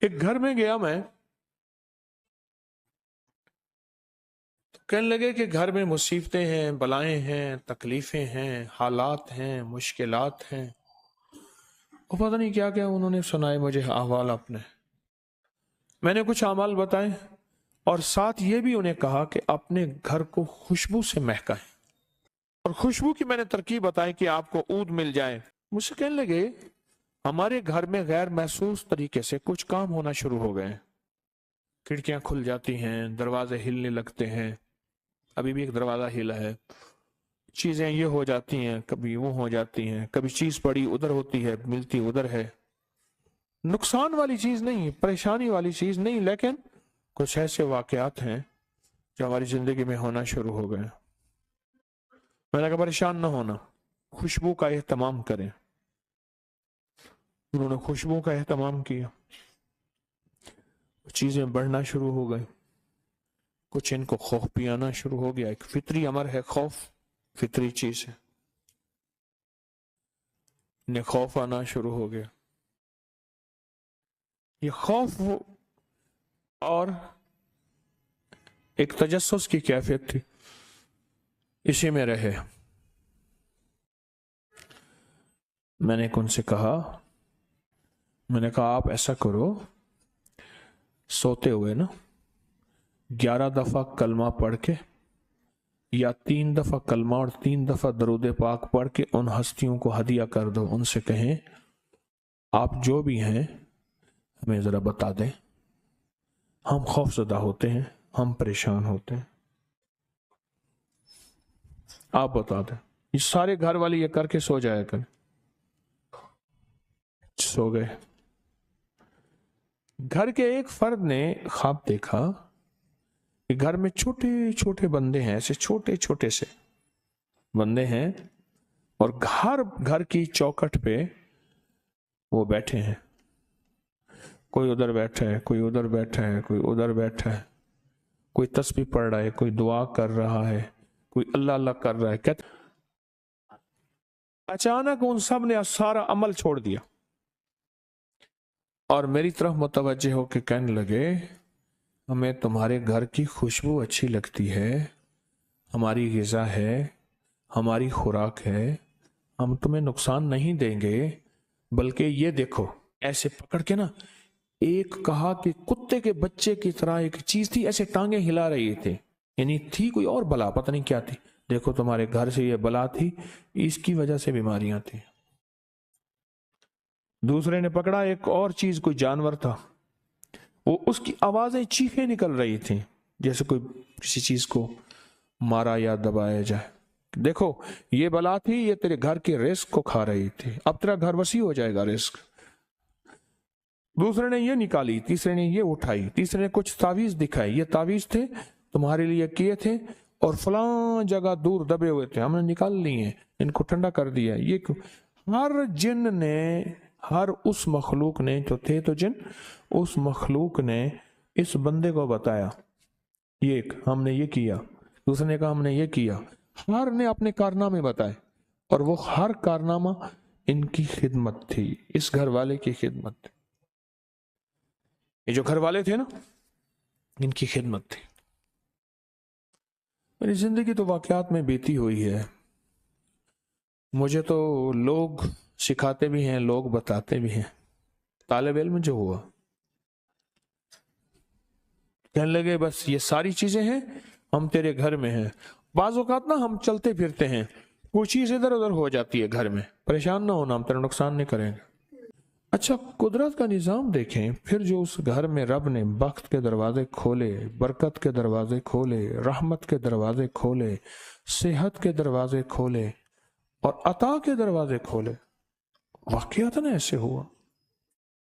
ایک گھر میں گیا میں، تو کہنے لگے کہ گھر میں مصیبتیں ہیں، بلائیں ہیں، تکلیفیں ہیں، حالات ہیں، مشکلات ہیں، وہ پتہ نہیں کیا کیا انہوں نے سنائے مجھے احوال اپنے۔ میں نے کچھ اعمال بتائے اور ساتھ یہ بھی انہیں کہا کہ اپنے گھر کو خوشبو سے مہکائیں، اور خوشبو کی میں نے ترکیب بتائی کہ آپ کو عود مل جائے۔ مجھ سے کہنے لگے ہمارے گھر میں غیر محسوس طریقے سے کچھ کام ہونا شروع ہو گئے، کھڑکیاں کھل جاتی ہیں، دروازے ہلنے لگتے ہیں، ابھی بھی ایک دروازہ ہلا ہے، چیزیں یہ ہو جاتی ہیں، کبھی وہ ہو جاتی ہیں، کبھی چیز پڑی ادھر ہوتی ہے ملتی ادھر ہے، نقصان والی چیز نہیں، پریشانی والی چیز نہیں، لیکن کچھ ایسے واقعات ہیں جو ہماری زندگی میں ہونا شروع ہو گئے۔ میں نے کہا پریشان نہ ہونا، خوشبو کا اہتمام کریں۔ انہوں نے خوشبو کا اہتمام کیا، چیزیں بڑھنا شروع ہو گئی، کچھ ان کو خوف بھی آنا شروع ہو گیا۔ ایک فطری امر ہے خوف، فطری چیز ہے، انہیں خوف آنا شروع ہو گیا۔ یہ خوف اور ایک تجسس کی کیفیت تھی، اسی میں رہے۔ میں نے ان سے کہا، میں نے کہا آپ ایسا کرو، سوتے ہوئے نا 11 دفعہ کلمہ پڑھ کے یا 3 دفعہ کلمہ اور 3 دفعہ درود پاک پڑھ کے ان ہستیوں کو ہدیہ کر دو، ان سے کہیں آپ جو بھی ہیں ہمیں ذرا بتا دیں، ہم خوف زدہ ہوتے ہیں، ہم پریشان ہوتے ہیں، آپ بتا دیں۔ یہ سارے گھر والے یہ کر کے سو جایا کریں۔ سو گئے۔ گھر کے ایک فرد نے خواب دیکھا کہ گھر میں چھوٹے چھوٹے بندے ہیں، ایسے چھوٹے چھوٹے سے بندے ہیں، اور ہر گھر کی چوکھٹ پہ وہ بیٹھے ہیں، کوئی ادھر بیٹھا ہے، کوئی ادھر بیٹھا ہے، کوئی ادھر بیٹھا ہے، کوئی تسبیح پڑھ رہا ہے، کوئی دعا کر رہا ہے، کوئی اللہ اللہ کر رہا ہے۔ کہتے اچانک ان سب نے سارا عمل چھوڑ دیا اور میری طرف متوجہ ہو کے کہنے لگے ہمیں تمہارے گھر کی خوشبو اچھی لگتی ہے، ہماری غذا ہے، ہماری خوراک ہے، ہم تمہیں نقصان نہیں دیں گے، بلکہ یہ دیکھو، ایسے پکڑ کے نا، ایک کہا کہ کتے کے بچے کی طرح ایک چیز تھی، ایسے ٹانگیں ہلا رہی تھی، یعنی تھی کوئی اور بلا، پتہ نہیں کیا تھی، دیکھو تمہارے گھر سے یہ بلا تھی، اس کی وجہ سے بیماریاں تھی۔ دوسرے نے پکڑا ایک اور چیز، کوئی جانور تھا، وہ اس کی آوازیں چیخیں نکل رہی تھیں جیسے کوئی کسی چیز کو مارا یا دبایا جائے، دیکھو یہ بلا تھی، یہ تیرے گھر کے رزق کو کھا رہی تھی، اب تیرا گھر وسیع ہو جائے گا رزق۔ دوسرے نے یہ نکالی، تیسرے نے یہ اٹھائی، تیسرے نے کچھ تعویذ دکھائی، یہ تعویذ تھے تمہارے لیے کیے تھے اور فلاں جگہ دور دبے ہوئے تھے، ہم نے نکال لیے ہیں، ان کو ٹھنڈا کر دیا۔ یہ ہر جن نے، ہر اس مخلوق نے، جو تھے تو جن، اس مخلوق نے اس بندے کو بتایا، یہ ہم نے یہ کیا، دوسرے نے کہا ہم نے یہ کیا، ہر نے اپنے کارنامے بتائے، اور وہ ہر کارنامہ ان کی خدمت تھی، اس گھر والے کی خدمت تھی، یہ جو گھر والے تھے نا ان کی خدمت تھی۔ میری زندگی تو واقعات میں بیتی ہوئی ہے، مجھے تو لوگ سکھاتے بھی ہیں، لوگ بتاتے بھی ہیں۔ طالب علم جو ہوا کہنے لگے بس یہ ساری چیزیں ہیں، ہم تیرے گھر میں ہیں، بعض اوقات نا ہم چلتے پھرتے ہیں، کوئی چیز ادھر ادھر ہو جاتی ہے گھر میں، پریشان نہ ہونا، ہم تیرا نقصان نہیں کریں گے۔ اچھا قدرت کا نظام دیکھیں، پھر جو اس گھر میں رب نے بخت کے دروازے کھولے، برکت کے دروازے کھولے، رحمت کے دروازے کھولے، صحت کے دروازے کھولے اور عطا کے دروازے کھولے، واقعات نا ایسے ہوا۔